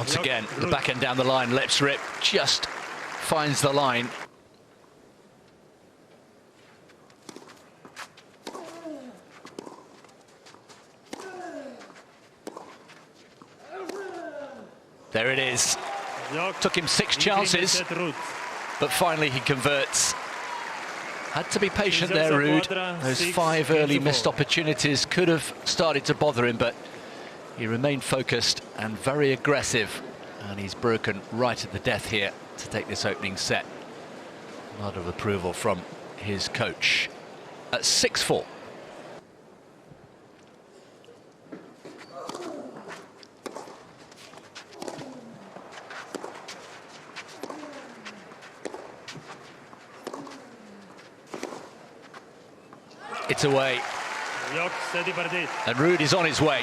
once again, the backhand down the line, left rip, just finds the line. There it is. Took him 6 chances, but finally he converts. Had to be patient there, Ruud. Those 5 early missed opportunities could have started to bother him, but he remained focused and very aggressive. And he's broken right at the death here to take this opening set. A lot of approval from his coach. At 6-4. It's away. And Ruud is on his way.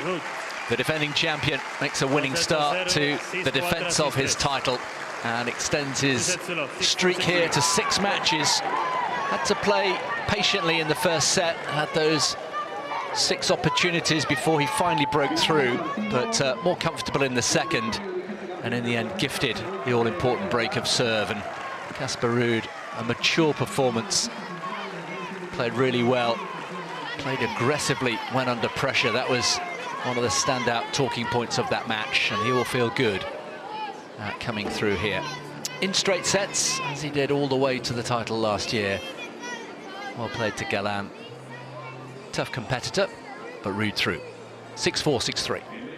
The defending champion makes a winning start to the defence of his title and extends his streak here to 6 matches. Had to play patiently in the first set, had those 6 opportunities before he finally broke through, but more comfortable in the second, and in the end gifted the all-important break of serve. And Casper Ruud, a mature performance, played really well, played aggressively when under pressure. That was one of the standout talking points of that match, and he will feel good coming through here in straight sets, as he did all the way to the title last year. Well played to Galán. Tough competitor, but Ruud through. 6-4, 6-3.